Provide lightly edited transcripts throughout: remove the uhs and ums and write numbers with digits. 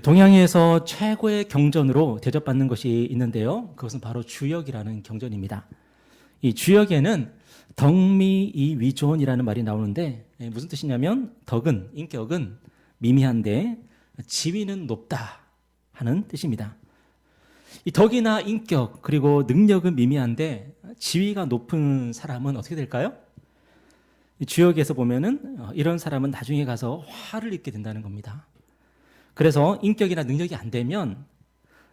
동양에서 최고의 경전으로 대접받는 것이 있는데요. 그것은 바로 주역이라는 경전입니다. 이 주역에는 덕미이위존이라는 말이 나오는데 무슨 뜻이냐면 덕은, 인격은 미미한데 지위는 높다 하는 뜻입니다. 이 덕이나 인격 그리고 능력은 미미한데 지위가 높은 사람은 어떻게 될까요? 이 주역에서 보면은 이런 사람은 나중에 가서 화를 입게 된다는 겁니다. 그래서 인격이나 능력이 안 되면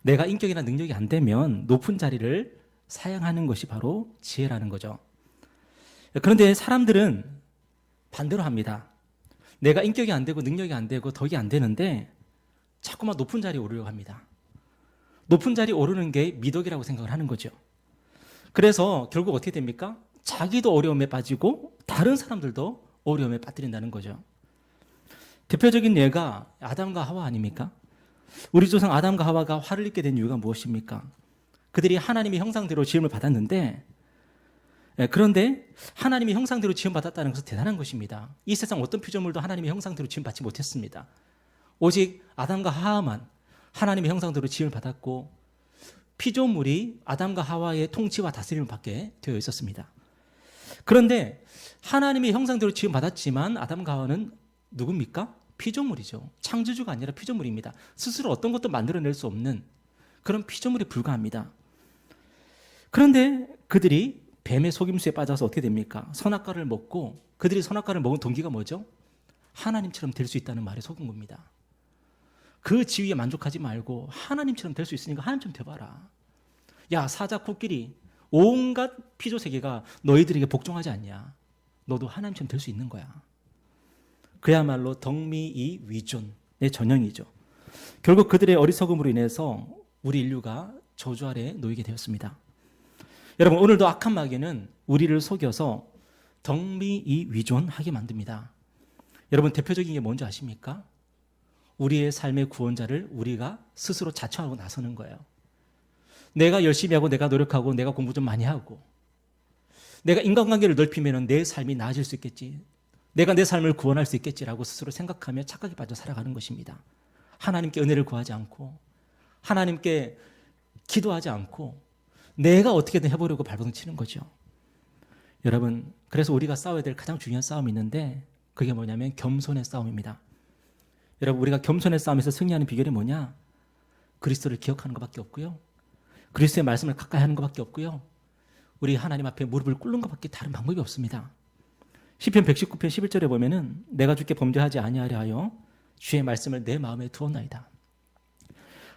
내가 인격이나 능력이 안 되면 높은 자리를 사양하는 것이 바로 지혜라는 거죠. 그런데 사람들은 반대로 합니다. 내가 인격이 안 되고 능력이 안 되고 덕이 안 되는데 자꾸만 높은 자리에 오르려고 합니다. 높은 자리에 오르는 게 미덕이라고 생각을 하는 거죠. 그래서 결국 어떻게 됩니까? 자기도 어려움에 빠지고 다른 사람들도 어려움에 빠뜨린다는 거죠. 대표적인 예가 아담과 하와 아닙니까? 우리 조상 아담과 하와가 화를 입게 된 이유가 무엇입니까? 그들이 하나님의 형상대로 지음을 받았는데 그런데 하나님의 형상대로 지음받았다는 것은 대단한 것입니다. 이 세상 어떤 피조물도 하나님의 형상대로 지음받지 못했습니다. 오직 아담과 하와만 하나님의 형상대로 지음을 받았고 피조물이 아담과 하와의 통치와 다스림을 받게 되어 있었습니다. 그런데 하나님의 형상대로 지음받았지만 아담과 하와는 누굽니까? 피조물이죠. 창조주가 아니라 피조물입니다. 스스로 어떤 것도 만들어낼 수 없는 그런 피조물에 불과합니다. 그런데 그들이 뱀의 속임수에 빠져서 어떻게 됩니까? 선악과를 먹고 그들이 선악과를 먹은 동기가 뭐죠? 하나님처럼 될 수 있다는 말에 속은 겁니다. 그 지위에 만족하지 말고 하나님처럼 될 수 있으니까 하나님처럼 돼봐라. 야, 사자, 코끼리 온갖 피조 세계가 너희들에게 복종하지 않냐? 너도 하나님처럼 될 수 있는 거야. 그야말로 덕미이위존의 전형이죠. 결국 그들의 어리석음으로 인해서 우리 인류가 저주 아래 놓이게 되었습니다. 여러분, 오늘도 악한 마귀는 우리를 속여서 덕미이위존하게 만듭니다. 여러분, 대표적인 게 뭔지 아십니까? 우리의 삶의 구원자를 우리가 스스로 자처하고 나서는 거예요. 내가 열심히 하고 내가 노력하고 내가 공부 좀 많이 하고 내가 인간관계를 넓히면 내 삶이 나아질 수 있겠지. 내가 내 삶을 구원할 수 있겠지라고 스스로 생각하며 착각에 빠져 살아가는 것입니다. 하나님께 은혜를 구하지 않고 하나님께 기도하지 않고 내가 어떻게든 해보려고 발버둥 치는 거죠. 여러분, 그래서 우리가 싸워야 될 가장 중요한 싸움이 있는데 그게 뭐냐면 겸손의 싸움입니다. 여러분, 우리가 겸손의 싸움에서 승리하는 비결이 뭐냐? 그리스도를 기억하는 것밖에 없고요. 그리스도의 말씀을 가까이 하는 것밖에 없고요. 우리 하나님 앞에 무릎을 꿇는 것밖에 다른 방법이 없습니다. 시편 119편 11절에 보면은 내가 주께 범죄하지 아니하려 하여 주의 말씀을 내 마음에 두었나이다.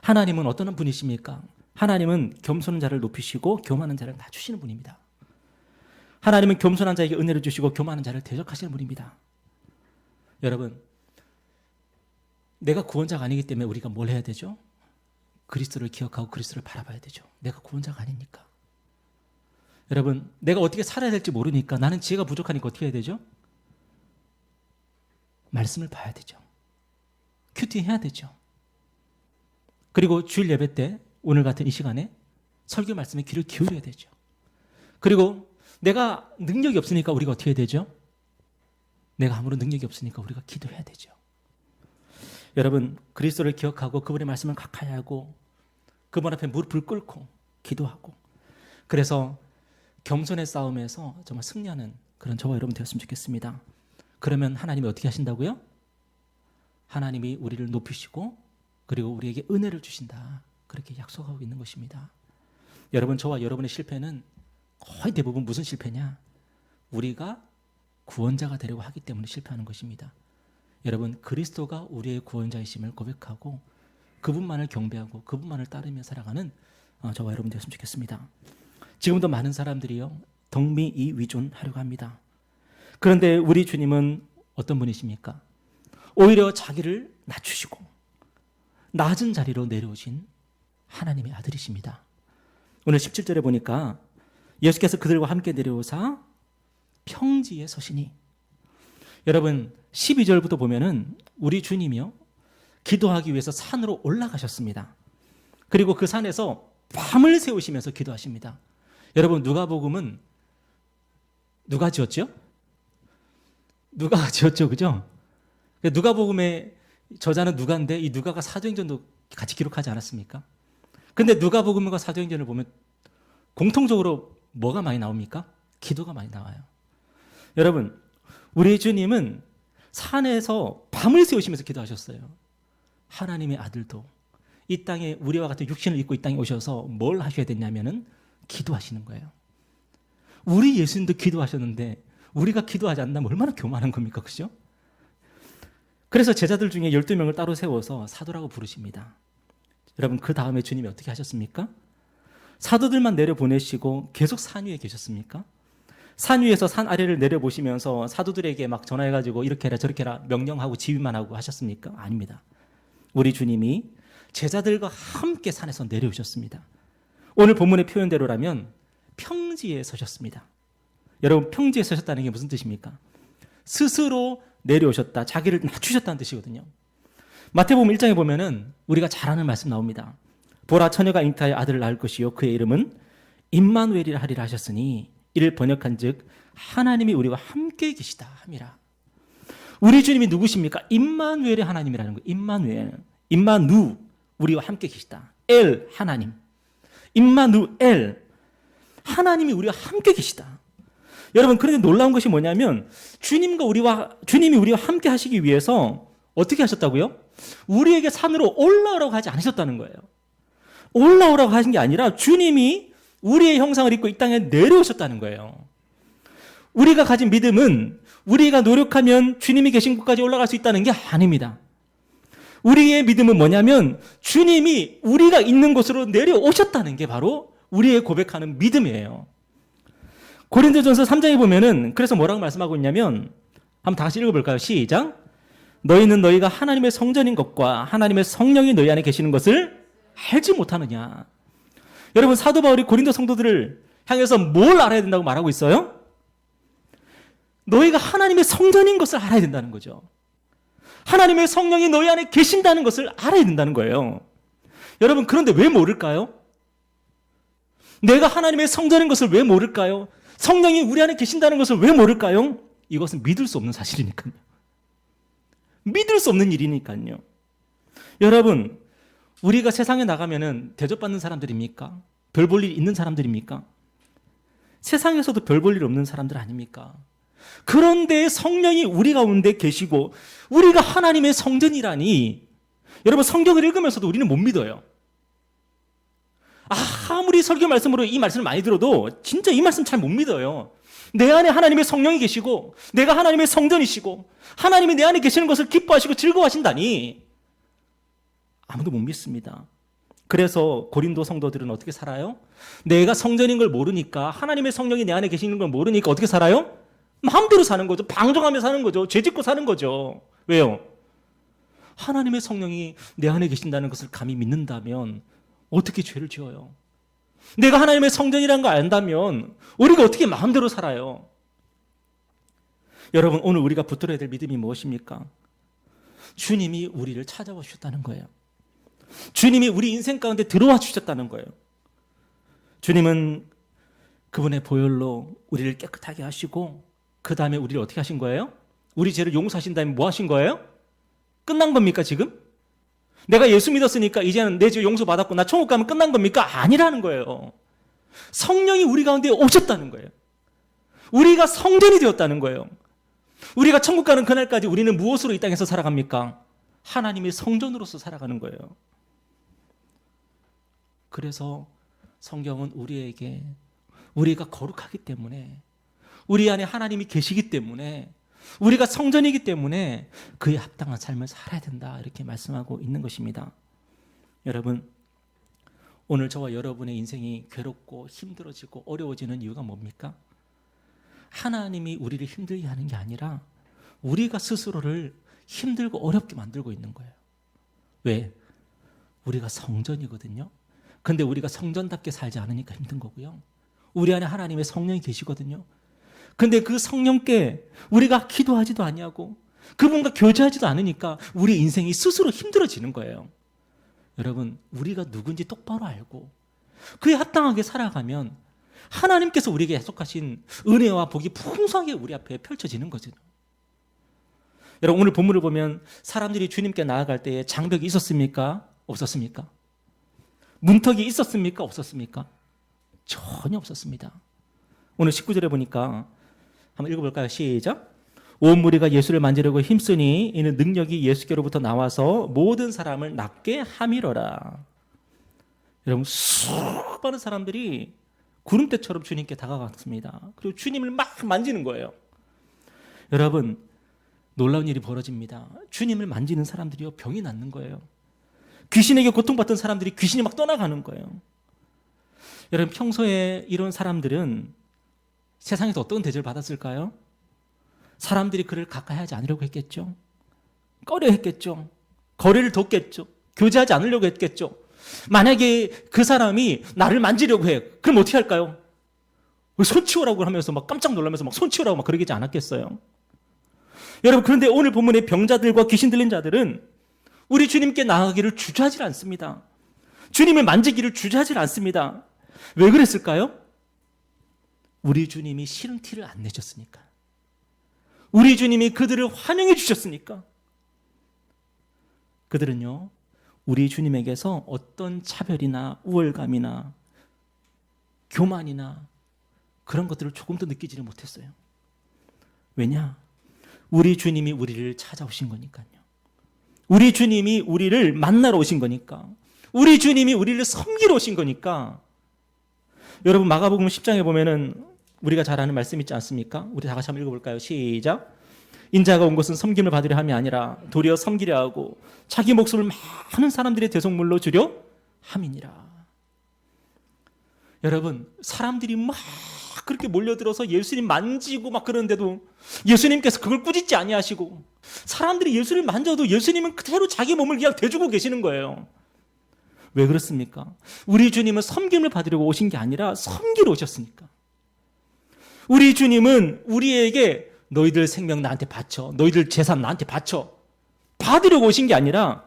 하나님은 어떤 분이십니까? 하나님은 겸손한 자를 높이시고 교만한 자를 낮추시는 분입니다. 하나님은 겸손한 자에게 은혜를 주시고 교만한 자를 대적하시는 분입니다. 여러분, 내가 구원자가 아니기 때문에 우리가 뭘 해야 되죠? 그리스도를 기억하고 그리스도를 바라봐야 되죠. 내가 구원자가 아니니까. 여러분, 내가 어떻게 살아야 될지 모르니까 나는 지혜가 부족하니까 어떻게 해야 되죠? 말씀을 봐야 되죠. 큐티해야 되죠. 그리고 주일 예배 때 오늘 같은 이 시간에 설교 말씀에 귀를 기울여야 되죠. 그리고 내가 능력이 없으니까 우리가 어떻게 해야 되죠? 내가 아무런 능력이 없으니까 우리가 기도해야 되죠. 여러분, 그리스도를 기억하고 그분의 말씀을 가까이 하고 그분 앞에 무릎을 꿇고 기도하고 그래서 겸손의 싸움에서 정말 승리하는 그런 저와 여러분 되었으면 좋겠습니다. 그러면 하나님이 어떻게 하신다고요? 하나님이 우리를 높이시고 그리고 우리에게 은혜를 주신다. 그렇게 약속하고 있는 것입니다. 여러분, 저와 여러분의 실패는 거의 대부분 무슨 실패냐? 우리가 구원자가 되려고 하기 때문에 실패하는 것입니다. 여러분, 그리스도가 우리의 구원자이심을 고백하고 그분만을 경배하고 그분만을 따르며 살아가는 저와 여러분 되었으면 좋겠습니다. 지금도 많은 사람들이요 덕미이위존하려고 합니다. 그런데 우리 주님은 어떤 분이십니까? 오히려 자기를 낮추시고 낮은 자리로 내려오신 하나님의 아들이십니다. 오늘 17절에 보니까 예수께서 그들과 함께 내려오사 평지에 서시니, 여러분 12절부터 보면은 우리 주님이요 기도하기 위해서 산으로 올라가셨습니다. 그리고 그 산에서 밤을 새우시면서 기도하십니다. 여러분, 누가복음은 누가 지었죠? 누가 지었죠, 그죠? 누가복음에 저자는 누가인데 이 누가가 사도행전도 같이 기록하지 않았습니까? 근데 누가복음과 사도행전을 보면 공통적으로 뭐가 많이 나옵니까? 기도가 많이 나와요. 여러분, 우리 주님은 산에서 밤을 새우시면서 기도하셨어요. 하나님의 아들도 이 땅에 우리와 같은 육신을 입고 이 땅에 오셔서 뭘 하셔야 됐냐면은 기도하시는 거예요. 우리 예수님도 기도하셨는데 우리가 기도하지 않는다면 얼마나 교만한 겁니까? 그죠? 그래서 제자들 중에 12명을 따로 세워서 사도라고 부르십니다. 여러분, 그 다음에 주님이 어떻게 하셨습니까? 사도들만 내려보내시고 계속 산 위에 계셨습니까? 산 위에서 산 아래를 내려보시면서 사도들에게 막 전화해가지고 이렇게 해라 저렇게 해라 명령하고 지휘만 하고 하셨습니까? 아닙니다. 우리 주님이 제자들과 함께 산에서 내려오셨습니다. 오늘 본문의 표현대로라면 평지에 서셨습니다. 여러분, 평지에 서셨다는 게 무슨 뜻입니까? 스스로 내려오셨다, 자기를 낮추셨다는 뜻이거든요. 마태복음 1장에 보면은 우리가 잘 아는 말씀 나옵니다. 보라, 처녀가 잉타하여 아들을 낳을 것이요 그의 이름은 임마누엘이라 하리라 하셨으니 이를 번역한즉 하나님이 우리와 함께 계시다 함이라. 우리 주님이 누구십니까? 임마누엘의 하나님이라는 거예요. 임마누엘, 임마누, 우리와 함께 계시다. 엘, 하나님. 임마누엘, 하나님이 우리와 함께 계시다. 여러분, 그런데 놀라운 것이 뭐냐면 주님이 우리와 함께 하시기 위해서 어떻게 하셨다고요? 우리에게 산으로 올라오라고 하지 않으셨다는 거예요. 올라오라고 하신 게 아니라 주님이 우리의 형상을 입고 이 땅에 내려오셨다는 거예요. 우리가 가진 믿음은 우리가 노력하면 주님이 계신 곳까지 올라갈 수 있다는 게 아닙니다. 우리의 믿음은 뭐냐면 주님이 우리가 있는 곳으로 내려오셨다는 게 바로 우리의 고백하는 믿음이에요. 고린도전서 3장에 보면은 그래서 뭐라고 말씀하고 있냐면 한번 다 같이 읽어볼까요? 시작. 너희는 너희가 하나님의 성전인 것과 하나님의 성령이 너희 안에 계시는 것을 알지 못하느냐. 여러분, 사도 바울이 고린도 성도들을 향해서 뭘 알아야 된다고 말하고 있어요? 너희가 하나님의 성전인 것을 알아야 된다는 거죠. 하나님의 성령이 너희 안에 계신다는 것을 알아야 된다는 거예요. 여러분, 그런데 왜 모를까요? 내가 하나님의 성전인 것을 왜 모를까요? 성령이 우리 안에 계신다는 것을 왜 모를까요? 이것은 믿을 수 없는 사실이니까요. 믿을 수 없는 일이니까요. 여러분, 우리가 세상에 나가면은 대접받는 사람들입니까? 별 볼 일 있는 사람들입니까? 세상에서도 별 볼 일 없는 사람들 아닙니까? 그런데 성령이 우리 가운데 계시고 우리가 하나님의 성전이라니, 여러분, 성경을 읽으면서도 우리는 못 믿어요. 아무리 설교 말씀으로 이 말씀을 많이 들어도 진짜 이 말씀 잘 못 믿어요. 내 안에 하나님의 성령이 계시고 내가 하나님의 성전이시고 하나님이 내 안에 계시는 것을 기뻐하시고 즐거워하신다니 아무도 못 믿습니다. 그래서 고린도 성도들은 어떻게 살아요? 내가 성전인 걸 모르니까, 하나님의 성령이 내 안에 계시는 걸 모르니까 어떻게 살아요? 마음대로 사는 거죠. 방종하며 사는 거죠. 죄짓고 사는 거죠. 왜요? 하나님의 성령이 내 안에 계신다는 것을 감히 믿는다면 어떻게 죄를 지어요? 내가 하나님의 성전이라는 걸 안다면 우리가 어떻게 마음대로 살아요? 여러분, 오늘 우리가 붙들어야 될 믿음이 무엇입니까? 주님이 우리를 찾아와 주셨다는 거예요. 주님이 우리 인생 가운데 들어와 주셨다는 거예요. 주님은 그분의 보혈로 우리를 깨끗하게 하시고 그 다음에 우리를 어떻게 하신 거예요? 우리 죄를 용서하신 다음에 뭐 하신 거예요? 끝난 겁니까 지금? 내가 예수 믿었으니까 이제는 내 죄 용서받았고 나 천국 가면 끝난 겁니까? 아니라는 거예요. 성령이 우리 가운데 오셨다는 거예요. 우리가 성전이 되었다는 거예요. 우리가 천국 가는 그날까지 우리는 무엇으로 이 땅에서 살아갑니까? 하나님의 성전으로서 살아가는 거예요. 그래서 성경은 우리에게, 우리가 거룩하기 때문에, 우리 안에 하나님이 계시기 때문에, 우리가 성전이기 때문에 그에 합당한 삶을 살아야 된다, 이렇게 말씀하고 있는 것입니다. 여러분, 오늘 저와 여러분의 인생이 괴롭고 힘들어지고 어려워지는 이유가 뭡니까? 하나님이 우리를 힘들게 하는 게 아니라 우리가 스스로를 힘들고 어렵게 만들고 있는 거예요. 왜? 우리가 성전이거든요. 근데 우리가 성전답게 살지 않으니까 힘든 거고요. 우리 안에 하나님의 성령이 계시거든요. 근데 그 성령께 우리가 기도하지도 아니하고 그분과 교제하지도 않으니까 우리 인생이 스스로 힘들어지는 거예요. 여러분, 우리가 누군지 똑바로 알고 그에 합당하게 살아가면 하나님께서 우리에게 약속하신 은혜와 복이 풍성하게 우리 앞에 펼쳐지는 거죠. 여러분 오늘 본문을 보면 사람들이 주님께 나아갈 때에 장벽이 있었습니까? 없었습니까? 문턱이 있었습니까? 없었습니까? 전혀 없었습니다. 오늘 19절에 보니까 한번 읽어볼까요? 시작. 온 무리가 예수를 만지려고 힘쓰니 이는 능력이 예수께로부터 나와서 모든 사람을 낫게 함이로라. 여러분 수많은 사람들이 구름대처럼 주님께 다가갔습니다. 그리고 주님을 막 만지는 거예요. 여러분 놀라운 일이 벌어집니다. 주님을 만지는 사람들이요 병이 낫는 거예요. 귀신에게 고통받던 사람들이 귀신이 막 떠나가는 거예요. 여러분 평소에 이런 사람들은 세상에서 어떤 대접을 받았을까요? 사람들이 그를 가까이 하지 않으려고 했겠죠. 꺼려 했겠죠. 거리를 뒀겠죠. 교제하지 않으려고 했겠죠. 만약에 그 사람이 나를 만지려고 해. 그럼 어떻게 할까요? 손 치우라고 하면서 막 깜짝 놀라면서 막 손 치우라고 막 그러지 않았겠어요? 여러분 그런데 오늘 본문의 병자들과 귀신 들린 자들은 우리 주님께 나아가기를 주저하지 않습니다. 주님을 만지기를 주저하지 않습니다. 왜 그랬을까요? 우리 주님이 싫은 티를 안 내셨으니까. 우리 주님이 그들을 환영해 주셨으니까. 그들은요 우리 주님에게서 어떤 차별이나 우월감이나 교만이나 그런 것들을 조금도 느끼지를 못했어요. 왜냐? 우리 주님이 우리를 찾아오신 거니까요. 우리 주님이 우리를 만나러 오신 거니까. 우리 주님이 우리를 섬기러 오신 거니까. 여러분 마가복음 10장에 보면은 우리가 잘 아는 말씀 있지 않습니까? 우리 다 같이 한번 읽어볼까요? 시작. 인자가 온 것은 섬김을 받으려 함이 아니라 도리어 섬기려 하고 자기 목숨을 많은 사람들의 대속물로 주려 함이니라. 여러분 사람들이 막 그렇게 몰려들어서 예수님 만지고 막 그러는데도 예수님께서 그걸 꾸짖지 아니하시고 사람들이 예수를 만져도 예수님은 그대로 자기 몸을 그냥 대주고 계시는 거예요. 왜 그렇습니까? 우리 주님은 섬김을 받으려고 오신 게 아니라 섬기러 오셨으니까. 우리 주님은 우리에게 너희들 생명 나한테 바쳐, 너희들 재산 나한테 바쳐 받으려고 오신 게 아니라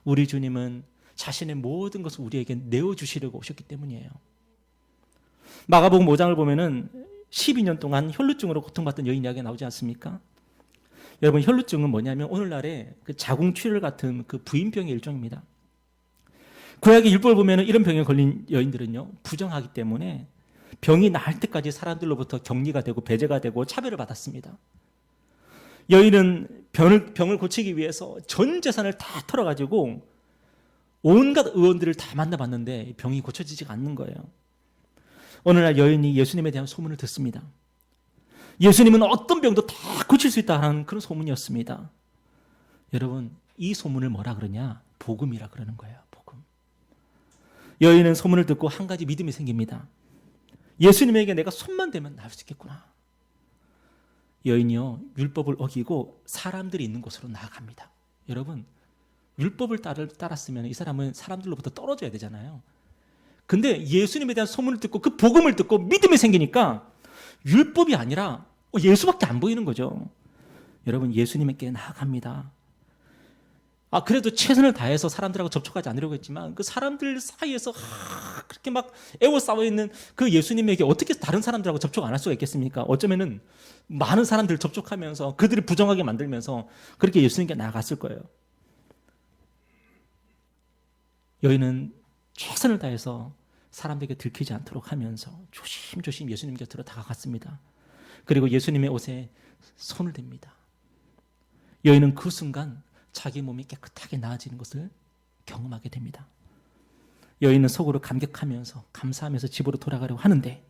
우리 주님은 자신의 모든 것을 우리에게 내어주시려고 오셨기 때문이에요. 마가복음 5장을 보면은 12년 동안 혈루증으로 고통받던 여인 이야기가 나오지 않습니까? 여러분 혈루증은 뭐냐면 오늘날의 그 자궁출혈 같은 그 부인병의 일종입니다. 구약의 율법을 보면은 이런 병에 걸린 여인들은요 부정하기 때문에 병이 나을 때까지 사람들로부터 격리가 되고 배제가 되고 차별을 받았습니다. 여인은 병을 고치기 위해서 전 재산을 다 털어가지고 온갖 의원들을 다 만나봤는데 병이 고쳐지지가 않는 거예요. 어느 날 여인이 예수님에 대한 소문을 듣습니다. 예수님은 어떤 병도 다 고칠 수 있다는 그런 소문이었습니다. 여러분 이 소문을 뭐라 그러냐? 복음이라 그러는 거예요. 복음. 여인은 소문을 듣고 한 가지 믿음이 생깁니다. 예수님에게 내가 손만 대면 나을 수 있겠구나. 여인이요 율법을 어기고 사람들이 있는 곳으로 나아갑니다. 여러분 율법을 따랐으면 이 사람은 사람들로부터 떨어져야 되잖아요. 근데 예수님에 대한 소문을 듣고 그 복음을 듣고 믿음이 생기니까 율법이 아니라 예수밖에 안 보이는 거죠. 여러분 예수님께 나아갑니다. 그래도 최선을 다해서 사람들하고 접촉하지 않으려고 했지만 그 사람들 사이에서 그렇게 막 애워싸워 있는 그 예수님에게 어떻게 다른 사람들하고 접촉 안 할 수가 있겠습니까? 어쩌면은 많은 사람들 접촉하면서 그들을 부정하게 만들면서 그렇게 예수님께 나아갔을 거예요. 여인은 최선을 다해서 사람들에게 들키지 않도록 하면서 조심조심 예수님 곁으로 다가갔습니다. 그리고 예수님의 옷에 손을 댑니다. 여인은 그 순간 자기 몸이 깨끗하게 나아지는 것을 경험하게 됩니다. 여인은 속으로 감격하면서 감사하면서 집으로 돌아가려고 하는데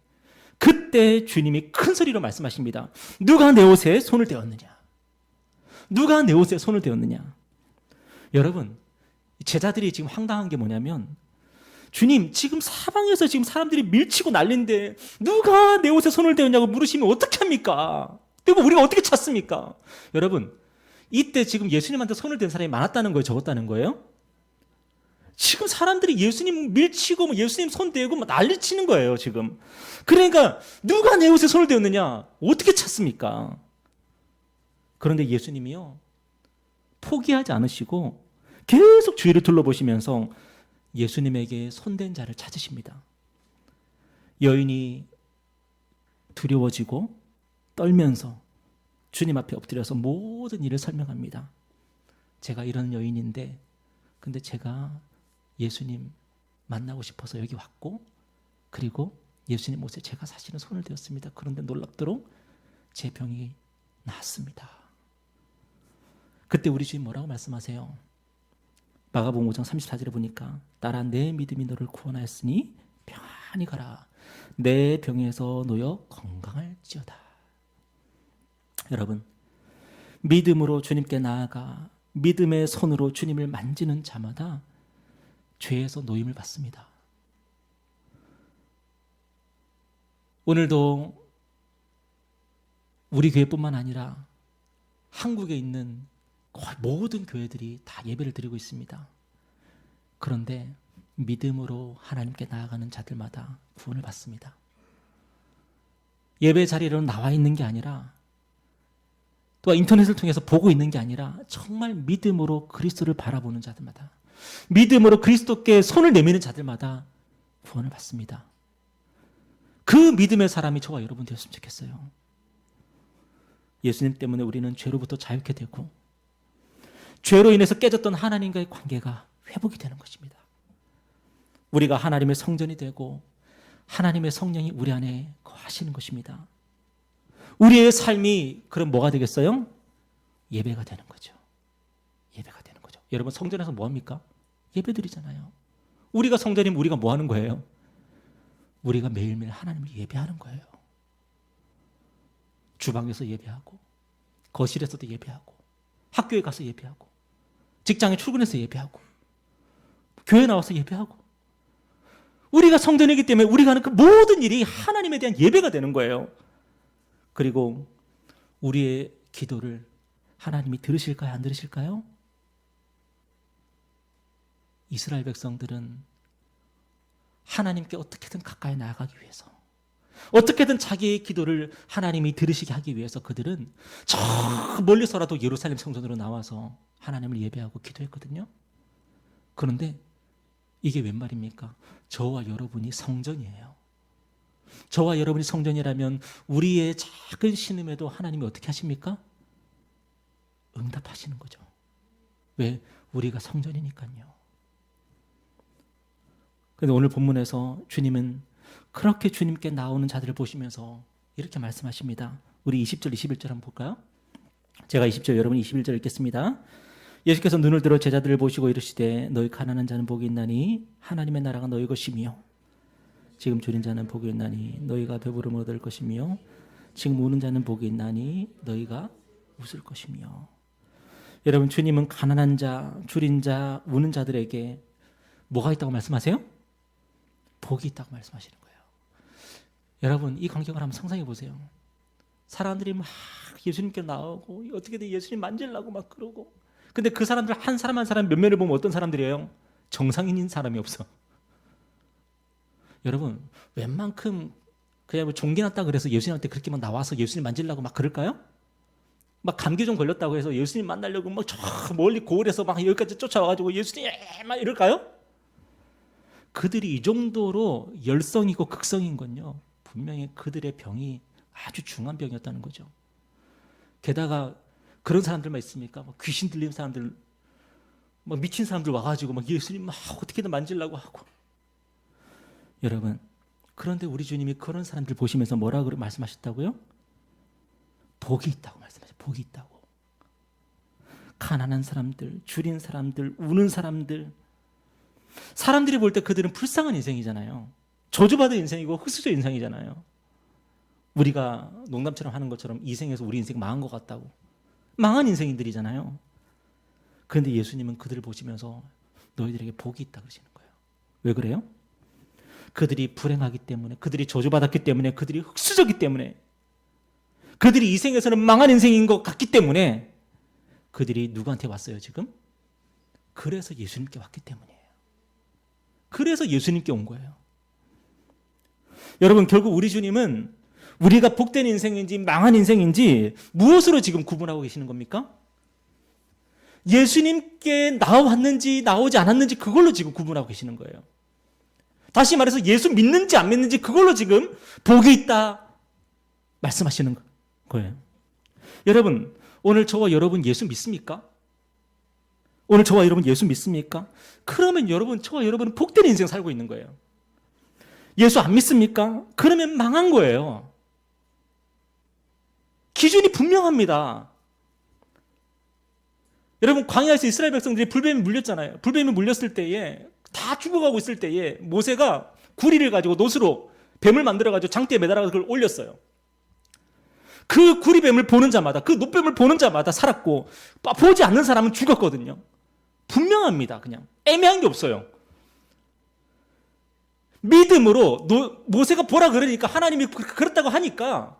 그때 주님이 큰 소리로 말씀하십니다. 누가 내 옷에 손을 대었느냐? 누가 내 옷에 손을 대었느냐? 여러분 제자들이 지금 황당한 게 뭐냐면 주님 지금 사방에서 지금 사람들이 밀치고 난리인데 누가 내 옷에 손을 대었냐고 물으시면 어떻게 합니까? 그리고 우리가 어떻게 찾습니까? 여러분 이때 지금 예수님한테 손을 댄 사람이 많았다는 거예요? 적었다는 거예요? 지금 사람들이 예수님 밀치고 예수님 손 대고 난리치는 거예요 지금. 그러니까 누가 내 옷에 손을 대었느냐? 어떻게 찾습니까? 그런데 예수님이요 포기하지 않으시고 계속 주위를 둘러보시면서 예수님에게 손댄 자를 찾으십니다. 여인이 두려워지고 떨면서 주님 앞에 엎드려서 모든 일을 설명합니다. 제가 이런 여인인데 근데 제가 예수님 만나고 싶어서 여기 왔고 그리고 예수님 옷에 제가 사실은 손을 대었습니다. 그런데 놀랍도록 제 병이 나았습니다. 그때 우리 주님 뭐라고 말씀하세요? 마가복음 5장 34절에 보니까 딸아 내 믿음이 너를 구원하였으니 평안히 가라. 내 병에서 놓여 건강할지어다. 여러분, 믿음으로 주님께 나아가 믿음의 손으로 주님을 만지는 자마다 죄에서 노임을 받습니다. 오늘도 우리 교회뿐만 아니라 한국에 있는 거의 모든 교회들이 다 예배를 드리고 있습니다. 그런데 믿음으로 하나님께 나아가는 자들마다 구원을 받습니다. 예배 자리로 나와 있는 게 아니라 또 인터넷을 통해서 보고 있는 게 아니라 정말 믿음으로 그리스도를 바라보는 자들마다 믿음으로 그리스도께 손을 내미는 자들마다 구원을 받습니다. 그 믿음의 사람이 저와 여러분 되었으면 좋겠어요. 예수님 때문에 우리는 죄로부터 자유케 되고 죄로 인해서 깨졌던 하나님과의 관계가 회복이 되는 것입니다. 우리가 하나님의 성전이 되고 하나님의 성령이 우리 안에 거하시는 것입니다. 우리의 삶이 그럼 뭐가 되겠어요? 예배가 되는 거죠. 예배가 되는 거죠. 여러분 성전에서 뭐 합니까? 예배 드리잖아요. 우리가 성전이면 우리가 뭐 하는 거예요? 우리가 매일매일 하나님을 예배하는 거예요. 주방에서 예배하고 거실에서도 예배하고 학교에 가서 예배하고 직장에 출근해서 예배하고 교회 나와서 예배하고 우리가 성전이기 때문에 우리가 하는 그 모든 일이 하나님에 대한 예배가 되는 거예요. 그리고 우리의 기도를 하나님이 들으실까요? 안 들으실까요? 이스라엘 백성들은 하나님께 어떻게든 가까이 나아가기 위해서 어떻게든 자기의 기도를 하나님이 들으시게 하기 위해서 그들은 저 멀리서라도 예루살렘 성전으로 나와서 하나님을 예배하고 기도했거든요. 그런데 이게 웬 말입니까? 저와 여러분이 성전이에요. 저와 여러분이 성전이라면 우리의 작은 신음에도 하나님이 어떻게 하십니까? 응답하시는 거죠. 왜? 우리가 성전이니까요. 그런데 오늘 본문에서 주님은 그렇게 주님께 나오는 자들을 보시면서 이렇게 말씀하십니다. 우리 20절, 21절 한번 볼까요? 제가 20절, 여러분 21절 읽겠습니다. 예수께서 눈을 들어 제자들을 보시고 이르시되 너희 가난한 자는 복이 있나니 하나님의 나라가 너희 것이며 지금 줄인 자는 복이 있나니 너희가 배부름을 얻을 것이며 지금 우는 자는 복이 있나니 너희가 웃을 것이며. 여러분 주님은 가난한 자, 줄인 자, 우는 자들에게 뭐가 있다고 말씀하세요? 복이 있다고 말씀하시는 거예요. 여러분 이 광경을 한번 상상해 보세요. 사람들이 막 예수님께 나오고 어떻게든 예수님 만지려고 막 그러고 근데 그 사람들 한 사람 한 사람 몇 면을 보면 어떤 사람들이에요? 정상인인 사람이 없어. 여러분 웬만큼 그냥 뭐 종기 났다 그래서 예수님한테 그렇게 막 나와서 예수님 만지려고 막 그럴까요? 막 감기 좀 걸렸다고 해서 예수님 만나려고 막 저 멀리 고을에서 막 여기까지 쫓아와가지고 예수님 막 이럴까요? 그들이 이 정도로 열성이고 극성인 건요 분명히 그들의 병이 아주 중한 병이었다는 거죠. 게다가 그런 사람들만 있습니까? 막 귀신 들리는 사람들, 막 미친 사람들 와가지고 막 예수님 막 어떻게든 만지려고 하고. 여러분, 그런데 우리 주님이 그런 사람들 보시면서 뭐라고 말씀하셨다고요? 복이 있다고 말씀하셨어요. 복이 있다고. 가난한 사람들, 줄인 사람들, 우는 사람들. 사람들이 볼 때 그들은 불쌍한 인생이잖아요. 저주받은 인생이고 흑수저 인생이잖아요. 우리가 농담처럼 하는 것처럼 이 생에서 우리 인생 망한 것 같다고. 망한 인생인들이잖아요. 그런데 예수님은 그들을 보시면서 너희들에게 복이 있다 그러시는 거예요. 왜 그래요? 그들이 불행하기 때문에, 그들이 저주받았기 때문에, 그들이 흑수저기 때문에, 그들이 이 생에서는 망한 인생인 것 같기 때문에 그들이 누구한테 왔어요 지금? 그래서 예수님께 왔기 때문이에요. 그래서 예수님께 온 거예요. 여러분 결국 우리 주님은 우리가 복된 인생인지 망한 인생인지 무엇으로 지금 구분하고 계시는 겁니까? 예수님께 나왔는지 나오지 않았는지 그걸로 지금 구분하고 계시는 거예요. 다시 말해서 예수 믿는지 안 믿는지 그걸로 지금 복이 있다 말씀하시는 거예요. 여러분, 오늘 저와 여러분 예수 믿습니까? 오늘 저와 여러분 예수 믿습니까? 그러면 여러분, 저와 여러분은 복된 인생 살고 있는 거예요. 예수 안 믿습니까? 그러면 망한 거예요. 기준이 분명합니다. 여러분, 광야에서 이스라엘 백성들이 불뱀에 물렸잖아요. 불뱀에 물렸을 때에 다 죽어가고 있을 때에 모세가 구리를 가지고 놋으로 뱀을 만들어가지고 장대에 매달아서 그걸 올렸어요. 그 구리뱀을 보는 자마다, 그 놋뱀을 보는 자마다 살았고, 보지 않는 사람은 죽었거든요. 분명합니다. 그냥 애매한 게 없어요. 믿음으로 모세가 보라 그러니까 하나님이 그렇다고 하니까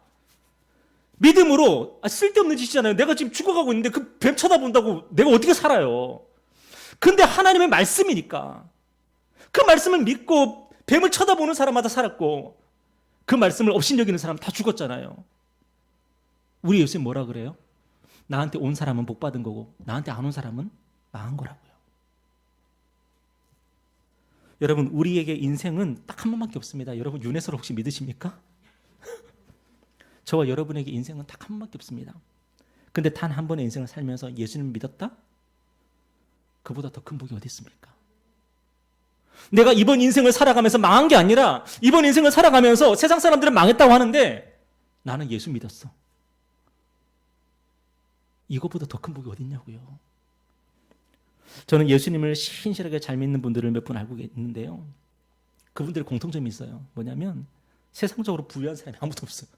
믿음으로 쓸데없는 짓이잖아요. 내가 지금 죽어가고 있는데 그 뱀 쳐다본다고 내가 어떻게 살아요? 근데 하나님의 말씀이니까 그 말씀을 믿고 뱀을 쳐다보는 사람마다 살았고 그 말씀을 업신여기는 사람 다 죽었잖아요. 우리 예수님 뭐라 그래요? 나한테 온 사람은 복 받은 거고 나한테 안 온 사람은 망한 거라고요. 여러분, 우리에게 인생은 딱 한 번밖에 없습니다. 여러분, 윤회서를 혹시 믿으십니까? 저와 여러분에게 인생은 딱 한 번밖에 없습니다. 근데 단 한 번의 인생을 살면서 예수님을 믿었다? 그보다 더 큰 복이 어디 있습니까? 내가 이번 인생을 살아가면서 망한 게 아니라 이번 인생을 살아가면서 세상 사람들은 망했다고 하는데 나는 예수 믿었어. 이거보다 더 큰 복이 어디 있냐고요. 저는 예수님을 신실하게 잘 믿는 분들을 몇 분 알고 있는데요. 그분들의 공통점이 있어요. 뭐냐면 세상적으로 부유한 사람이 아무도 없어요.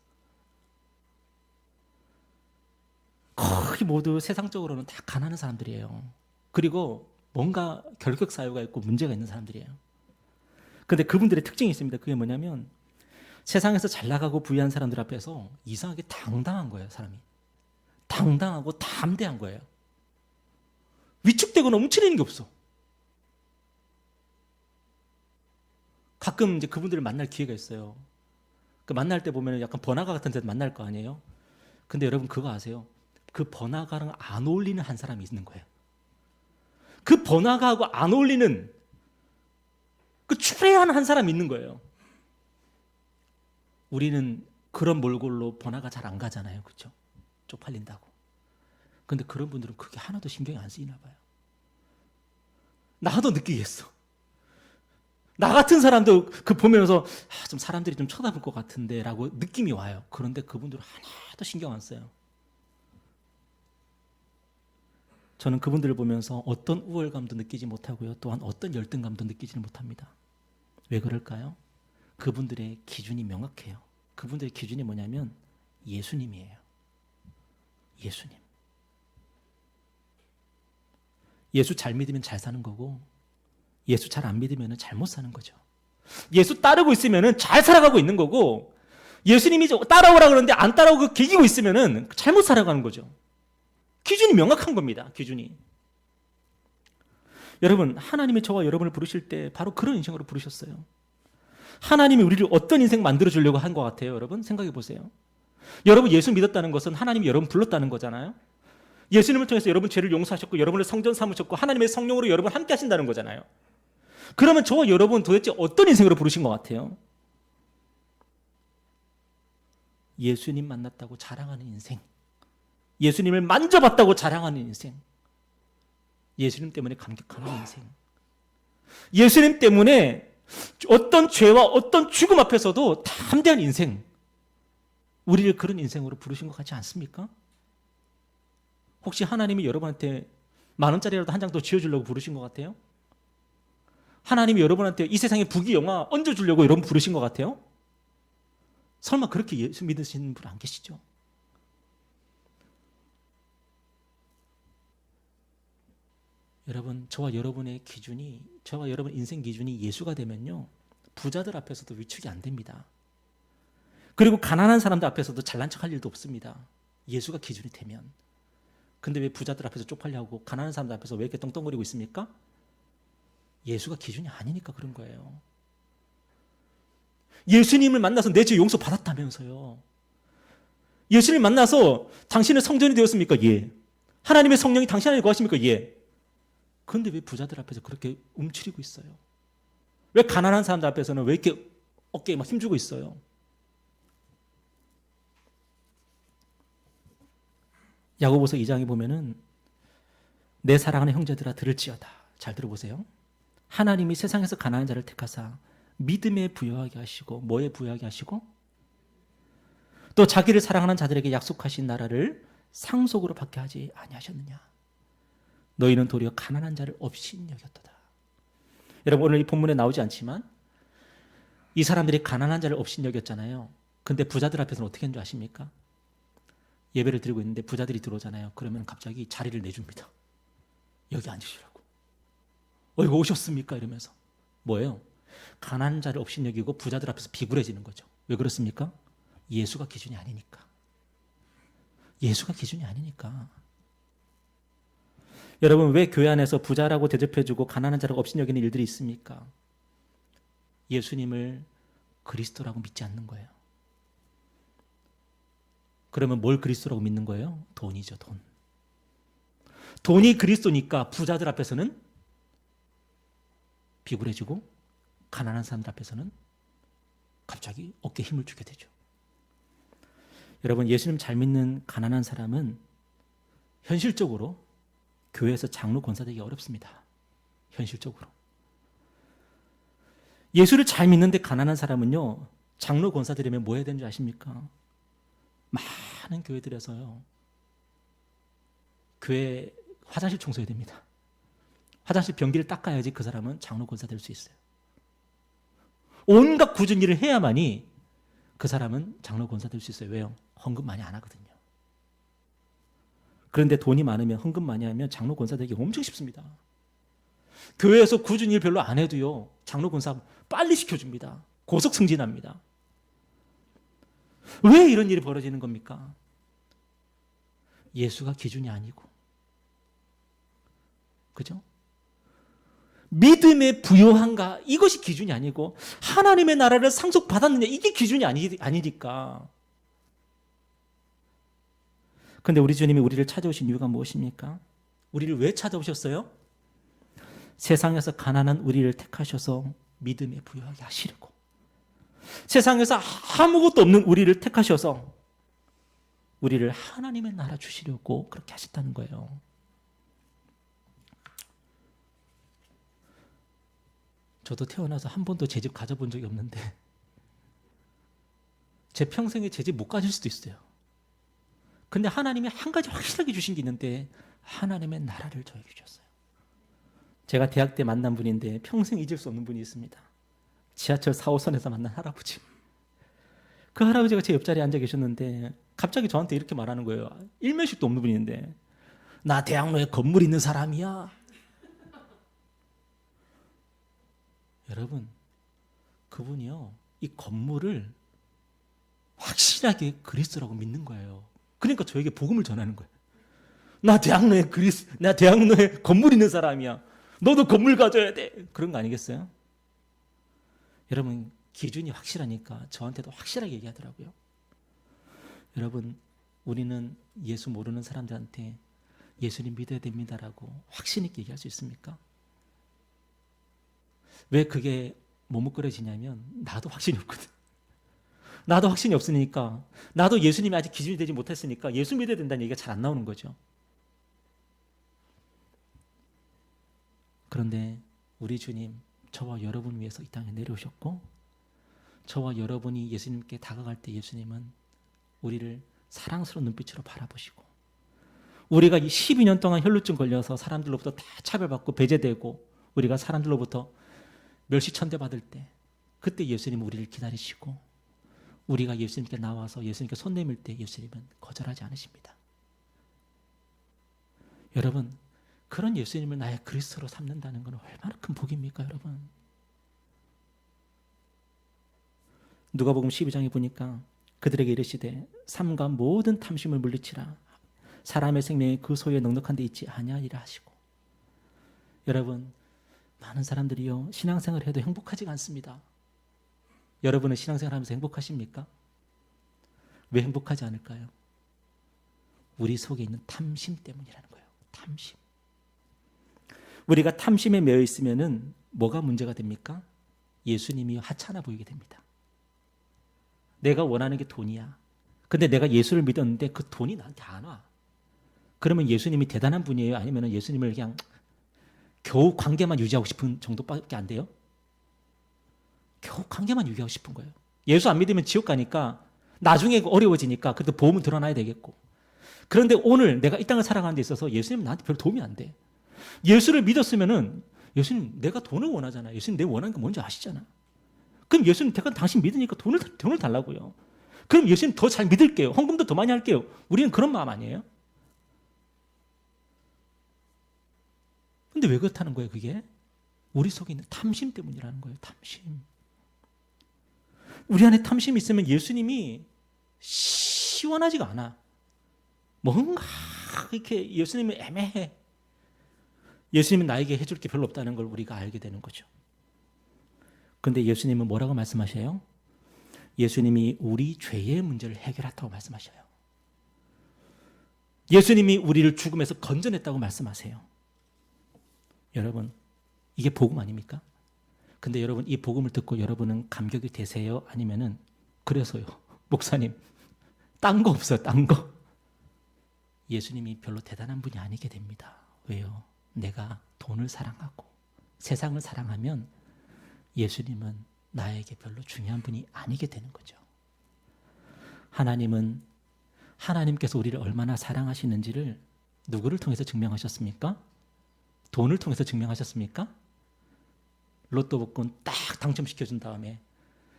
거의 모두 세상적으로는 다 가난한 사람들이에요. 그리고 뭔가 결격 사유가 있고 문제가 있는 사람들이에요. 근데 그분들의 특징이 있습니다. 그게 뭐냐면 세상에서 잘 나가고 부유한 사람들 앞에서 이상하게 당당한 거예요, 사람이. 당당하고 담대한 거예요. 위축되거나 움츠리는 게 없어. 가끔 이제 그분들을 만날 기회가 있어요. 그 만날 때 보면 약간 번화가 같은 데도 만날 거 아니에요? 근데 여러분 그거 아세요? 그 번화가랑 안 어울리는 한 사람이 있는 거예요. 그 번화가하고 안 어울리는 그 추레한 한 사람이 있는 거예요. 우리는 그런 몰골로 번화가 잘 안 가잖아요. 그렇죠? 쪽팔린다고. 근데 그런 분들은 그게 하나도 신경이 안 쓰이나 봐요. 나도 느끼겠어. 나 같은 사람도 그 보면서 좀 사람들이 좀 쳐다볼 것 같은데 라고 느낌이 와요. 그런데 그분들은 하나도 신경 안 써요. 저는 그분들을 보면서 어떤 우월감도 느끼지 못하고요. 또한 어떤 열등감도 느끼지는 못합니다. 왜 그럴까요? 그분들의 기준이 명확해요. 그분들의 기준이 뭐냐면 예수님이에요. 예수님. 예수 잘 믿으면 잘 사는 거고 예수 잘 안 믿으면 잘못 사는 거죠. 예수 따르고 있으면 잘 살아가고 있는 거고 예수님이 따라오라 그러는데 안 따라오고 기기고 있으면 잘못 살아가는 거죠. 기준이 명확한 겁니다. 기준이. 여러분, 하나님이 저와 여러분을 부르실 때 바로 그런 인생으로 부르셨어요. 하나님이 우리를 어떤 인생 만들어주려고 한 것 같아요. 여러분 생각해 보세요. 여러분 예수 믿었다는 것은 하나님이 여러분 불렀다는 거잖아요. 예수님을 통해서 여러분 죄를 용서하셨고 여러분을 성전 삼으셨고 하나님의 성령으로 여러분 함께 하신다는 거잖아요. 그러면 저와 여러분 도대체 어떤 인생으로 부르신 것 같아요? 예수님 만났다고 자랑하는 인생, 예수님을 만져봤다고 자랑하는 인생, 예수님 때문에 감격하는 인생, 예수님 때문에 어떤 죄와 어떤 죽음 앞에서도 담대한 인생, 우리를 그런 인생으로 부르신 것 같지 않습니까? 혹시 하나님이 여러분한테 10,000원짜리라도 한 장 더 쥐어주려고 부르신 것 같아요? 하나님이 여러분한테 이 세상에 부귀영화 얹어주려고 여러분 부르신 것 같아요? 설마 그렇게 예수 믿으시는 분 안 계시죠? 여러분, 저와 여러분의 기준이, 저와 여러분 인생 기준이 예수가 되면요, 부자들 앞에서도 위축이 안 됩니다. 그리고 가난한 사람들 앞에서도 잘난 척할 일도 없습니다. 예수가 기준이 되면. 근데 왜 부자들 앞에서 쪽팔려하고 가난한 사람들 앞에서 왜 이렇게 떵떵거리고 있습니까? 예수가 기준이 아니니까 그런 거예요. 예수님을 만나서 내 죄 용서 받았다면서요. 예수님을 만나서 당신은 성전이 되었습니까? 예. 하나님의 성령이 당신 안에 거하십니까? 예. 그런데 왜 부자들 앞에서 그렇게 움츠리고 있어요? 왜 가난한 사람들 앞에서는 왜 이렇게 어깨에 막 힘주고 있어요? 야고보서 2장에 보면은 내 사랑하는 형제들아 들을지어다. 잘 들어보세요. 하나님이 세상에서 가난한 자를 택하사 믿음에 부여하게 하시고 뭐에 부여하게 하시고 또 자기를 사랑하는 자들에게 약속하신 나라를 상속으로 받게 하지 아니하셨느냐. 너희는 도리어 가난한 자를 업신 여겼도다. 여러분 오늘 이 본문에 나오지 않지만 이 사람들이 가난한 자를 업신 여겼잖아요. 근데 부자들 앞에서는 어떻게 했는 줄 아십니까? 예배를 드리고 있는데 부자들이 들어오잖아요. 그러면 갑자기 자리를 내줍니다. 여기 앉으시라고. 이거 오셨습니까? 이러면서. 뭐예요? 가난한 자를 업신 여기고 부자들 앞에서 비굴해지는 거죠. 왜 그렇습니까? 예수가 기준이 아니니까. 예수가 기준이 아니니까. 여러분 왜 교회 안에서 부자라고 대접해주고 가난한 자라고 업신 여기는 일들이 있습니까? 예수님을 그리스도라고 믿지 않는 거예요. 그러면 뭘 그리스도라고 믿는 거예요? 돈이죠, 돈. 돈이 그리스도니까 부자들 앞에서는 비굴해지고 가난한 사람들 앞에서는 갑자기 어깨에 힘을 주게 되죠. 여러분 예수님 잘 믿는 가난한 사람은 현실적으로 교회에서 장로 권사 되기 어렵습니다. 현실적으로. 예수를 잘 믿는데 가난한 사람은요. 장로 권사 되려면 뭐 해야 되는지 아십니까? 많은 교회들에서요. 교회 화장실 청소해야 됩니다. 화장실 변기를 닦아야지 그 사람은 장로 권사 될 수 있어요. 온갖 굳은 일을 해야만이 그 사람은 장로 권사 될 수 있어요. 왜요? 헌금 많이 안 하거든요. 그런데 돈이 많으면 헌금 많이 하면 장로 권사 되기 엄청 쉽습니다. 교회에서 굳은 일 별로 안 해도요. 장로 권사 빨리 시켜줍니다. 고속 승진합니다. 왜 이런 일이 벌어지는 겁니까? 예수가 기준이 아니고. 그죠? 믿음에 부요한가? 이것이 기준이 아니고 하나님의 나라를 상속받았느냐? 이게 기준이 아니니까. 그런데 우리 주님이 우리를 찾아오신 이유가 무엇입니까? 우리를 왜 찾아오셨어요? 세상에서 가난한 우리를 택하셔서 믿음에 부요하게 하시려고. 세상에서 아무것도 없는 우리를 택하셔서 우리를 하나님의 나라 주시려고 그렇게 하셨다는 거예요. 저도 태어나서 한 번도 제 집 가져본 적이 없는데 제 평생에 제 집 못 가질 수도 있어요. 근데 하나님이 한 가지 확실하게 주신 게 있는데 하나님의 나라를 저에게 주셨어요. 제가 대학 때 만난 분인데 평생 잊을 수 없는 분이 있습니다. 지하철 4호선에서 만난 할아버지. 그 할아버지가 제 옆자리에 앉아 계셨는데 갑자기 저한테 이렇게 말하는 거예요. 일면식도 없는 분인데 나 대학로에 건물 있는 사람이야. 여러분 그분이요 이 건물을 확실하게 그리스도라고 믿는 거예요. 그러니까 저에게 복음을 전하는 거예요. 나 대학로에 건물 있는 사람이야. 너도 건물 가져야 돼. 그런 거 아니겠어요? 여러분 기준이 확실하니까 저한테도 확실하게 얘기하더라고요. 여러분 우리는 예수 모르는 사람들한테 예수님 믿어야 됩니다라고 확신 있게 얘기할 수 있습니까? 왜 그게 머뭇거려지냐면 나도 확신이 없거든. 나도 확신이 없으니까 나도 예수님이 아직 기준이 되지 못했으니까 예수 믿어야 된다는 얘기가 잘 안 나오는 거죠. 그런데 우리 주님 저와 여러분 위해서 이 땅에 내려오셨고 저와 여러분이 예수님께 다가갈 때 예수님은 우리를 사랑스러운 눈빛으로 바라보시고 우리가 12년 동안 혈루증 걸려서 사람들로부터 다 차별받고 배제되고 우리가 사람들로부터 멸시천대 받을 때 그때 예수님은 우리를 기다리시고 우리가 예수님께 나와서 예수님께 손 내밀 때 예수님은 거절하지 않으십니다. 여러분 그런 예수님을 나의 그리스도로 삼는다는 것은 얼마나 큰 복입니까 여러분. 누가복음 12장에 보니까 그들에게 이르시되 삼가 모든 탐심을 물리치라 사람의 생명이 그 소유에 넉넉한 데 있지 아니하리라 하시고. 여러분 많은 사람들이요 신앙생활을 해도 행복하지가 않습니다. 여러분은 신앙생활 하면서 행복하십니까? 왜 행복하지 않을까요? 우리 속에 있는 탐심 때문이라는 거예요. 탐심. 우리가 탐심에 매여 있으면은 뭐가 문제가 됩니까? 예수님이 하찮아 보이게 됩니다. 내가 원하는 게 돈이야. 근데 내가 예수를 믿었는데 그 돈이 나한테 안 와. 그러면 예수님이 대단한 분이에요? 아니면 예수님을 그냥 겨우 관계만 유지하고 싶은 정도밖에 안 돼요? 겨우 관계만 유지하고 싶은 거예요. 예수 안 믿으면 지옥 가니까 나중에 어려워지니까 그래도 보험은 드러나야 되겠고. 그런데 오늘 내가 이 땅을 살아가는 데 있어서 예수님은 나한테 별 도움이 안 돼. 예수를 믿었으면은 예수님 내가 돈을 원하잖아. 예수님 내가 원하는 게 뭔지 아시잖아. 그럼 예수님 제가 당신 믿으니까 돈을 달라고요. 그럼 예수님 더 잘 믿을게요. 헌금도 더 많이 할게요. 우리는 그런 마음 아니에요? 근데 왜 그렇다는 거예요, 그게? 우리 속에 있는 탐심 때문이라는 거예요, 탐심. 우리 안에 탐심이 있으면 예수님이 시원하지가 않아. 뭔가 이렇게 예수님이 애매해. 예수님은 나에게 해줄 게 별로 없다는 걸 우리가 알게 되는 거죠. 그런데 예수님은 뭐라고 말씀하셔요? 예수님이 우리 죄의 문제를 해결했다고 말씀하셔요. 예수님이 우리를 죽음에서 건져냈다고 말씀하세요. 여러분, 이게 복음 아닙니까? 근데 여러분, 이 복음을 듣고 여러분은 감격이 되세요? 아니면은 그래서요, 목사님, 딴 거 없어요, 딴 거. 예수님이 별로 대단한 분이 아니게 됩니다. 왜요? 내가 돈을 사랑하고 세상을 사랑하면 예수님은 나에게 별로 중요한 분이 아니게 되는 거죠. 하나님께서 우리를 얼마나 사랑하시는지를 누구를 통해서 증명하셨습니까? 돈을 통해서 증명하셨습니까? 로또 복권 딱 당첨시켜준 다음에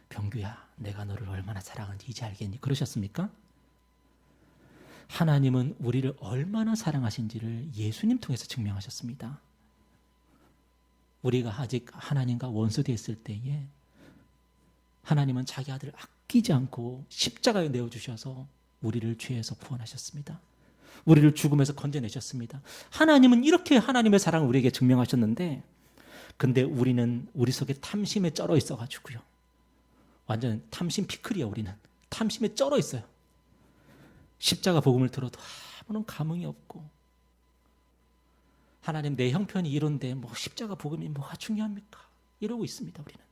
병규야, 내가 너를 얼마나 사랑하는지 이제 알겠니? 그러셨습니까? 하나님은 우리를 얼마나 사랑하신지를 예수님 통해서 증명하셨습니다. 우리가 아직 하나님과 원수되어 있을 때에 하나님은 자기 아들을 아끼지 않고 십자가에 내어주셔서 우리를 죄에서 구원하셨습니다. 우리를 죽음에서 건져내셨습니다. 하나님은 이렇게 하나님의 사랑을 우리에게 증명하셨는데, 근데 우리는 우리 속에 탐심에 쩔어 있어가지고요. 완전 탐심 피클이야. 우리는 탐심에 쩔어 있어요. 십자가 복음을 들어도 아무런 감흥이 없고, 하나님 내 형편이 이런데 뭐 십자가 복음이 뭐가 중요합니까? 이러고 있습니다. 우리는.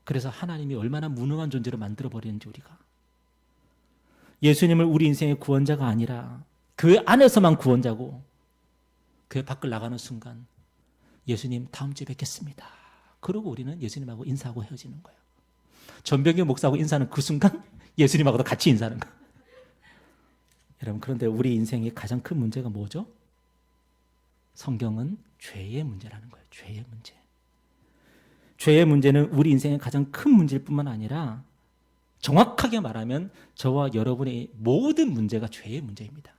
그래서 하나님이 얼마나 무능한 존재로 만들어버리는지 우리가. 예수님을 우리 인생의 구원자가 아니라 교회 안에서만 구원자고, 교회 밖을 나가는 순간 예수님 다음 주에 뵙겠습니다. 그러고 우리는 예수님하고 인사하고 헤어지는 거예요. 전병규 목사하고 인사하는 그 순간 예수님하고도 같이 인사하는 거예요. 여러분, 그런데 우리 인생의 가장 큰 문제가 뭐죠? 성경은 죄의 문제라는 거예요. 죄의 문제. 죄의 문제는 우리 인생의 가장 큰 문제일 뿐만 아니라 정확하게 말하면 저와 여러분의 모든 문제가 죄의 문제입니다.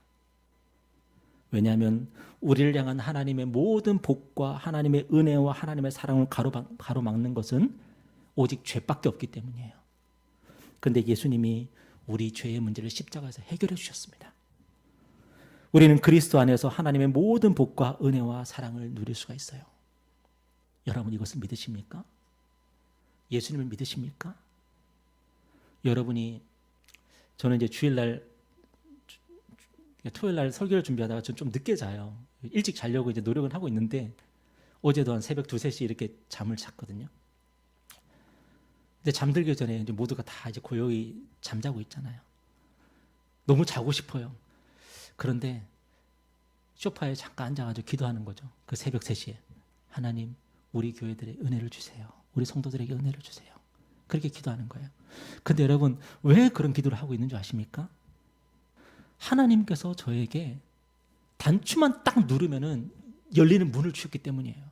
왜냐하면 우리를 향한 하나님의 모든 복과 하나님의 은혜와 하나님의 사랑을 가로막는 것은 오직 죄밖에 없기 때문이에요. 그런데 예수님이 우리 죄의 문제를 십자가에서 해결해 주셨습니다. 우리는 그리스도 안에서 하나님의 모든 복과 은혜와 사랑을 누릴 수가 있어요. 여러분, 이것을 믿으십니까? 예수님을 믿으십니까? 여러분이, 저는 이제 주일날, 토요일날 설교를 준비하다가 좀 늦게 자요. 일찍 자려고 이제 노력은 하고 있는데 어제도 한 새벽 2, 3시 이렇게 잠을 잤거든요. 근데 잠들기 전에 이제 모두가 다 이제 고요히 잠자고 있잖아요. 너무 자고 싶어요. 그런데 소파에 잠깐 앉아가지고 기도하는 거죠. 그 새벽 3시에. 하나님, 우리 교회들의 은혜를 주세요. 우리 성도들에게 은혜를 주세요. 그렇게 기도하는 거예요. 근데 여러분, 왜 그런 기도를 하고 있는 줄 아십니까? 하나님께서 저에게 단추만 딱 누르면은 열리는 문을 주셨기 때문이에요.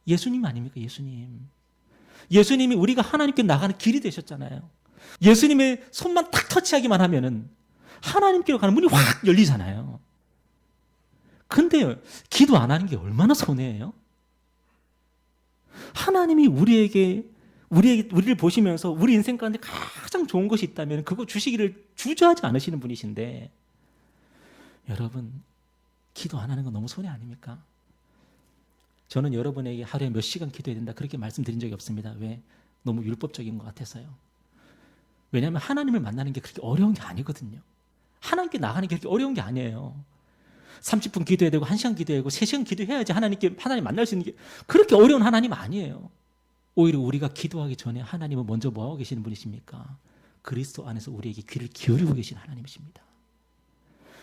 예수님 아닙니까? 예수님. 예수님이 우리가 하나님께 나가는 길이 되셨잖아요. 예수님의 손만 탁 터치하기만 하면은 하나님께로 가는 문이 확 열리잖아요. 근데 기도 안 하는 게 얼마나 손해예요? 하나님이 우리를 보시면서 우리 인생 가운데 가장 좋은 것이 있다면 그거 주시기를 주저하지 않으시는 분이신데, 여러분, 기도 안 하는 건 너무 손해 아닙니까? 저는 여러분에게 하루에 몇 시간 기도해야 된다 그렇게 말씀드린 적이 없습니다. 왜? 너무 율법적인 것 같아서요. 왜냐하면 하나님을 만나는 게 그렇게 어려운 게 아니거든요. 하나님께 나가는 게 그렇게 어려운 게 아니에요. 30분 기도해야 되고 1시간 기도해야 되고 3시간 기도해야지 하나님 만날 수 있는 게 그렇게 어려운 하나님 아니에요. 오히려 우리가 기도하기 전에 하나님은 먼저 뭐하고 계시는 분이십니까? 그리스도 안에서 우리에게 귀를 기울이고 계신 하나님이십니다.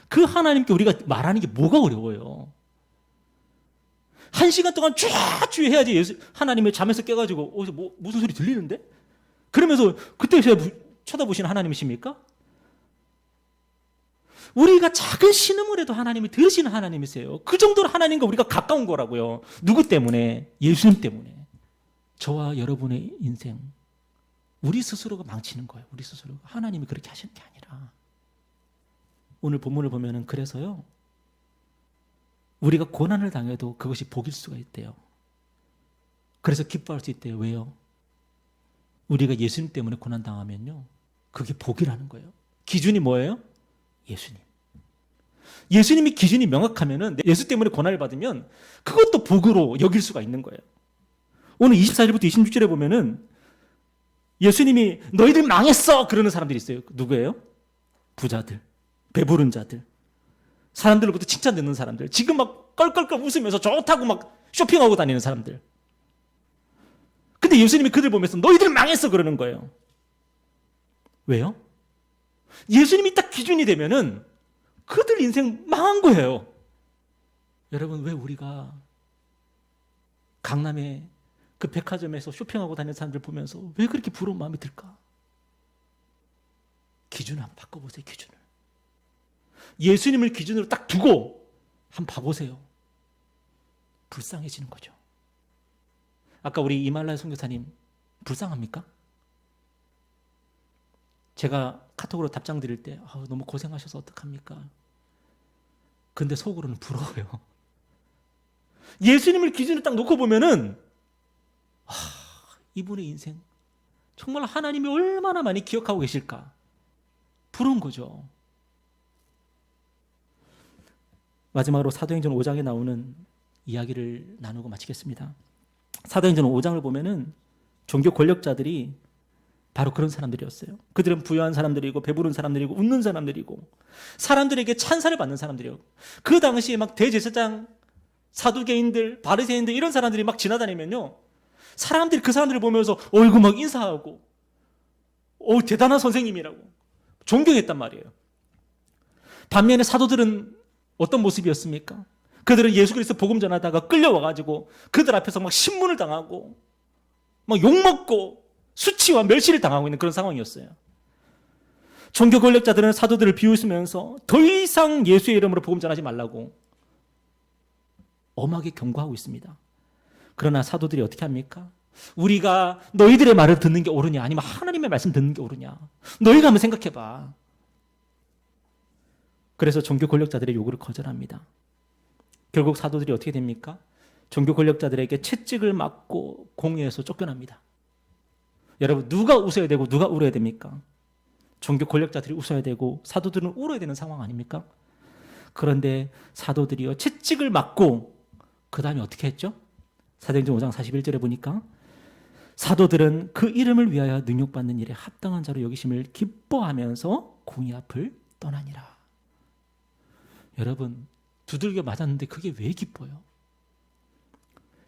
그 하나님께 우리가 말하는 게 뭐가 어려워요? 1시간 동안 쫙 해야지 하나님의 잠에서 깨가지고 무슨 소리 들리는데? 그러면서 그때 쳐다보시는 하나님이십니까? 우리가 작은 신음을 해도 하나님이 들으시는 하나님이세요. 그 정도로 하나님과 우리가 가까운 거라고요. 누구 때문에? 예수님 때문에. 저와 여러분의 인생, 우리 스스로가 망치는 거예요. 우리 스스로가. 하나님이 그렇게 하시는 게 아니라. 오늘 본문을 보면은 그래서요, 우리가 고난을 당해도 그것이 복일 수가 있대요. 그래서 기뻐할 수 있대요. 왜요? 우리가 예수님 때문에 고난 당하면요, 그게 복이라는 거예요. 기준이 뭐예요? 예수님. 예수님이 기준이 명확하면은 예수 때문에 고난을 받으면 그것도 복으로 여길 수가 있는 거예요. 오늘 24절부터 26절에 보면은 예수님이 너희들 망했어! 그러는 사람들이 있어요. 누구예요? 부자들, 배부른 자들, 사람들로부터 칭찬 듣는 사람들, 지금 막 껄껄껄 웃으면서 좋다고 막 쇼핑하고 다니는 사람들. 근데 예수님이 그들 보면서 너희들 망했어! 그러는 거예요. 왜요? 예수님이 딱 기준이 되면은 그들 인생 망한 거예요. 여러분, 왜 우리가 강남에 그 백화점에서 쇼핑하고 다니는 사람들 보면서 왜 그렇게 부러운 마음이 들까? 기준을 한번 바꿔보세요. 기준을. 예수님을 기준으로 딱 두고 한번 봐보세요. 불쌍해지는 거죠. 아까 우리 이말라야 선교사님 불쌍합니까? 제가 카톡으로 답장 드릴 때 너무 고생하셔서 어떡합니까? 근데 속으로는 부러워요. 예수님을 기준으로 딱 놓고 보면은 이분의 인생 정말 하나님이 얼마나 많이 기억하고 계실까? 부러운 거죠. 마지막으로 사도행전 5장에 나오는 이야기를 나누고 마치겠습니다. 사도행전 5장을 보면은 종교 권력자들이 바로 그런 사람들이었어요. 그들은 부유한 사람들이고 배부른 사람들이고 웃는 사람들이고 사람들에게 찬사를 받는 사람들이요. 그 당시에 막 대제사장, 사두개인들, 바리새인들 이런 사람들이 막 지나다니면요, 사람들이 그 사람들을 보면서 이거 막 인사하고 대단한 선생님이라고 존경했단 말이에요. 반면에 사도들은 어떤 모습이었습니까? 그들은 예수 그리스도 복음 전하다가 끌려와가지고 그들 앞에서 막 신문을 당하고 막 욕먹고 수치와 멸시를 당하고 있는 그런 상황이었어요. 종교 권력자들은 사도들을 비웃으면서 더 이상 예수의 이름으로 복음 전하지 말라고 엄하게 경고하고 있습니다. 그러나 사도들이 어떻게 합니까? 우리가 너희들의 말을 듣는 게 옳으냐, 아니면 하나님의 말씀 듣는 게 옳으냐, 너희가 한번 생각해봐. 그래서 종교 권력자들의 요구를 거절합니다. 결국 사도들이 어떻게 됩니까? 종교 권력자들에게 채찍을 맞고 공회에서 쫓겨납니다. 여러분, 누가 웃어야 되고 누가 울어야 됩니까? 종교 권력자들이 웃어야 되고 사도들은 울어야 되는 상황 아닙니까? 그런데 사도들이요, 채찍을 맞고 그 다음에 어떻게 했죠? 사도행전 5장 41절에 보니까 사도들은 그 이름을 위하여 능욕받는 일에 합당한 자로 여기심을 기뻐하면서 공의 앞을 떠나니라. 여러분, 두들겨 맞았는데 그게 왜 기뻐요?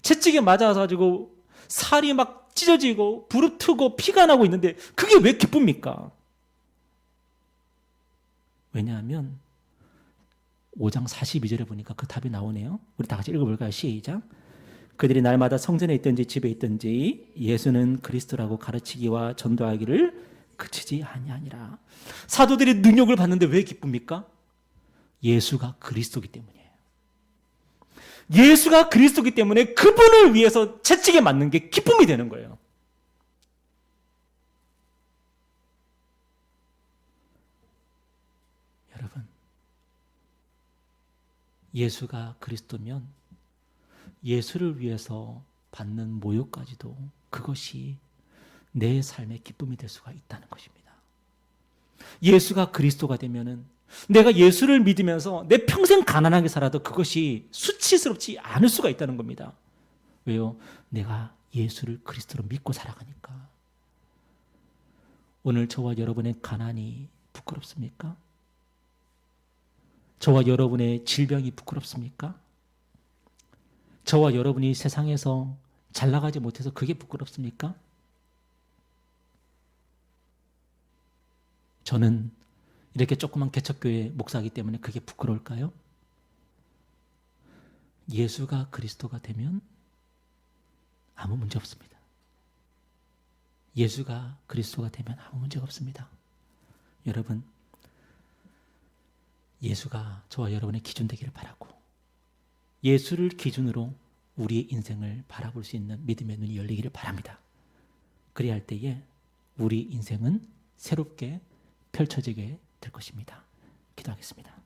채찍에 맞아가지고 살이 막 찢어지고 부르트고 피가 나고 있는데 그게 왜 기쁩니까? 왜냐하면 5장 42절에 보니까 그 답이 나오네요. 우리 다 같이 읽어볼까요? 시작. 그들이 날마다 성전에 있든지 집에 있든지 예수는 그리스도라고 가르치기와 전도하기를 그치지 아니하니라. 사도들이 능력을 받는데 왜 기쁩니까? 예수가 그리스도기 때문이에요. 예수가 그리스도기 때문에 그분을 위해서 채찍에 맞는 게 기쁨이 되는 거예요. 여러분, 예수가 그리스도면 예수를 위해서 받는 모욕까지도 그것이 내 삶의 기쁨이 될 수가 있다는 것입니다. 예수가 그리스도가 되면은 내가 예수를 믿으면서 내 평생 가난하게 살아도 그것이 수치스럽지 않을 수가 있다는 겁니다. 왜요? 내가 예수를 그리스도로 믿고 살아가니까. 오늘 저와 여러분의 가난이 부끄럽습니까? 저와 여러분의 질병이 부끄럽습니까? 저와 여러분이 세상에서 잘 나가지 못해서 그게 부끄럽습니까? 저는 이렇게 조그만 개척교회 목사이기 때문에 그게 부끄러울까요? 예수가 그리스도가 되면 아무 문제 없습니다. 예수가 그리스도가 되면 아무 문제가 없습니다. 여러분, 예수가 저와 여러분의 기준 되기를 바라고, 예수를 기준으로 우리의 인생을 바라볼 수 있는 믿음의 눈이 열리기를 바랍니다. 그래야 할 때에 우리 인생은 새롭게 펼쳐지게 될 것입니다. 기도하겠습니다.